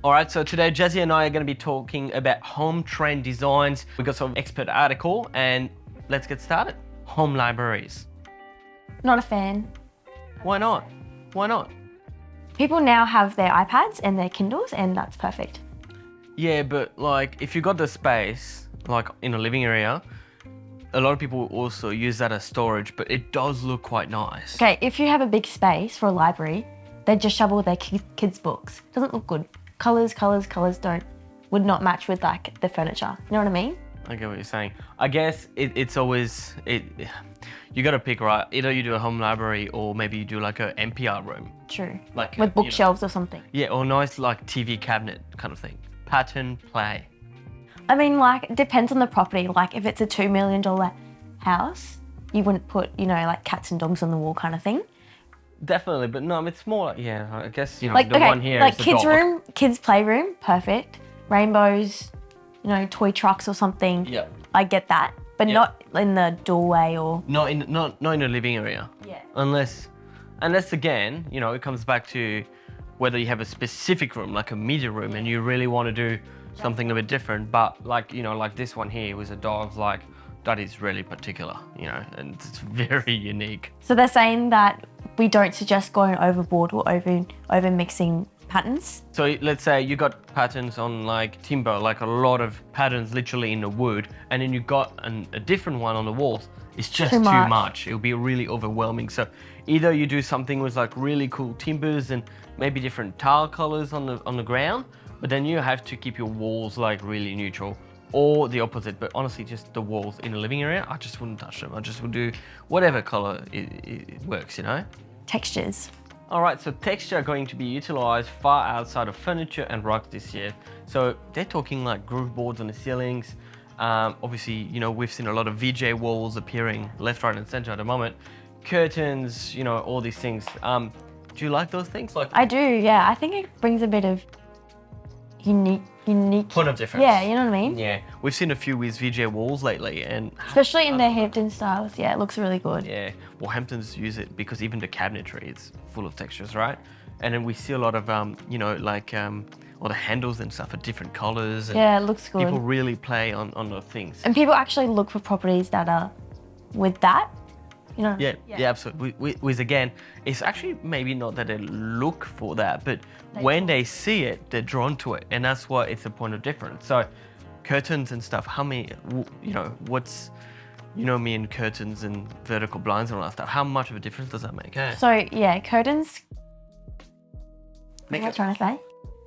All right, so today Jazzy and I are going to be talking about home trend designs. We got some expert article and let's get started. Home libraries. Not a fan. Why not? Why not? People now have their iPads and their Kindles and that's perfect. Yeah, but like if you got the space, like in a living area, a lot of people also use that as storage, but it does look quite nice. Okay, if you have a big space for a library, they just shovel their kids' books. Doesn't look good. Colours would not match with like the furniture. You know what I mean? I get what you're saying. I guess it's always, you gotta pick, right? Either you do a home library or maybe you do like a NPR room. True. Like with bookshelves or something. Yeah, or nice like TV cabinet kind of thing. Pattern, play. I mean, like, it depends on the property. Like, if it's a $2 million house, you wouldn't put, like cats and dogs on the wall kind of thing. Definitely, but no, it's more like, yeah, I guess, like, the one here like is the kids' dog. room, kids' playroom, perfect. Rainbows, toy trucks or something. Yeah. I get that, but not in the doorway or... Not in the living area. Yeah. Unless again, it comes back to whether you have a specific room, like a media room, and you really want to do something a bit different. But like, like this one here with a dog, like that is really particular, and it's very unique. So they're saying that we don't suggest going overboard or over mixing patterns. So let's say you got patterns on like timber, like a lot of patterns literally in the wood, and then you got a different one on the walls. It's just too much. It'll be really overwhelming. So either you do something with like really cool timbers and maybe different tile colors on the ground, but then you have to keep your walls like really neutral, or the opposite. But honestly, just the walls in the living area, I just wouldn't touch them. I just would do whatever color it works, Textures. All right, so texture are going to be utilized far outside of furniture and rugs this year. So they're talking like groove boards on the ceilings. Obviously, we've seen a lot of VJ walls appearing left, right, and center at the moment. Curtains, all these things. Do you like those things? Like I do, yeah. I think it brings a bit of unique point of difference. Yeah, you know what I mean? Yeah, we've seen a few with VJ walls lately, and especially in their Hampton styles. Yeah, it looks really good. Yeah, well, Hamptons use it because even the cabinetry is full of textures, right? And then we see a lot of all the handles and stuff are different colors. And yeah, it looks good. People really play on those things. And people actually look for properties that are with that. Yeah, absolutely. With again, it's actually maybe not that they look for that, but when they see it, they're drawn to it, and that's why it's a point of difference. So, curtains and stuff. How many? What's me and curtains and vertical blinds and all that stuff. How much of a difference does that make? Eh? So yeah, curtains. What am I trying to say?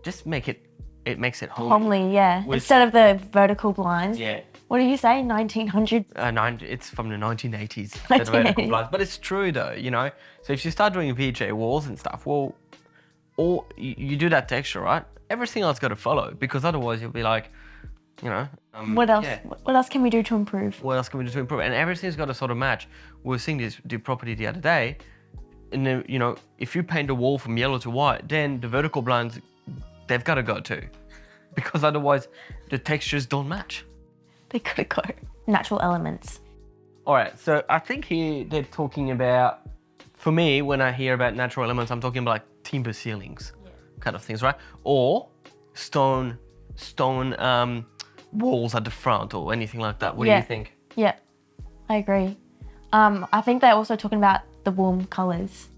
Just make it. It makes it homely. Yeah. Instead of the vertical blinds. Yeah. What do you say? 1900? It's from the 1980s. The vertical blinds. But it's true though, So if you start doing VJ walls and stuff, well, or you do that texture, right? Everything else got to follow, because otherwise you'll be like, what else? Yeah. What else can we do to improve? What else can we do to improve? And everything's got to sort of match. We were seeing this do property the other day, and then, if you paint a wall from yellow to white, then the vertical blinds, they've got to go too, because otherwise the textures don't match. They gotta go. Natural elements. All right, so I think here they're talking about, for me, when I hear about natural elements, I'm talking about like timber ceilings, kind of things, right? Or stone walls at the front or anything like that. What do you think? Yeah, I agree. I think they're also talking about the warm colours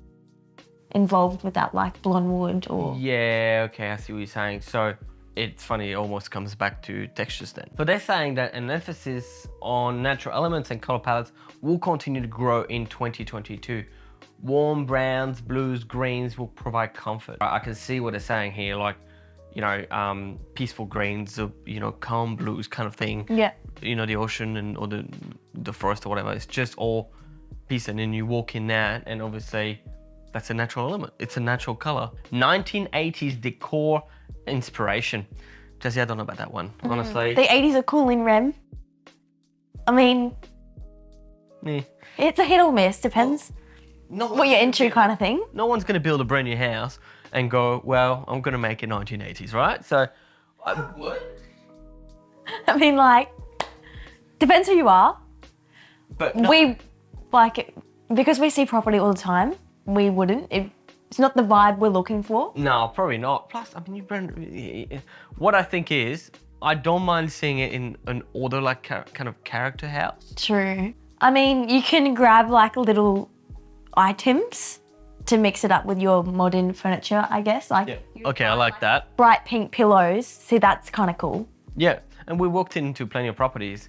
involved with that, like blonde wood or... Yeah, okay, I see what you're saying. So it's funny, it almost comes back to textures then. But they're saying that an emphasis on natural elements and color palettes will continue to grow in 2022. Warm browns, blues, greens will provide comfort. I can see what they're saying here, like, peaceful greens, calm blues kind of thing. Yeah. The ocean or the forest or whatever. It's just all peace, and then you walk in that, and obviously that's a natural element. It's a natural color. 1980s Decor Inspiration. Jazzy, I don't know about that one, honestly. The 80s are cool in Rem. I mean, it's a hit or miss, depends what you're into kind of thing. No one's going to build a brand new house and go, well, I'm going to make it 1980s, right? So, what? I mean, like, depends who you are. But we, like, because we see property all the time, we wouldn't. It's not the vibe we're looking for. No, probably not. Plus, I mean, what I think is, I don't mind seeing it in an older, like, kind of character house. True. I mean, you can grab like little items to mix it up with your modern furniture, I guess. Like, Okay, I like that. bright pink pillows. See, that's kind of cool. Yeah, and we walked into plenty of properties,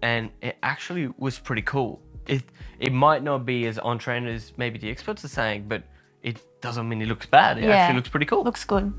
and it actually was pretty cool. It might not be as on trend as maybe the experts are saying, but it doesn't mean it looks bad. It actually looks pretty cool. Looks good.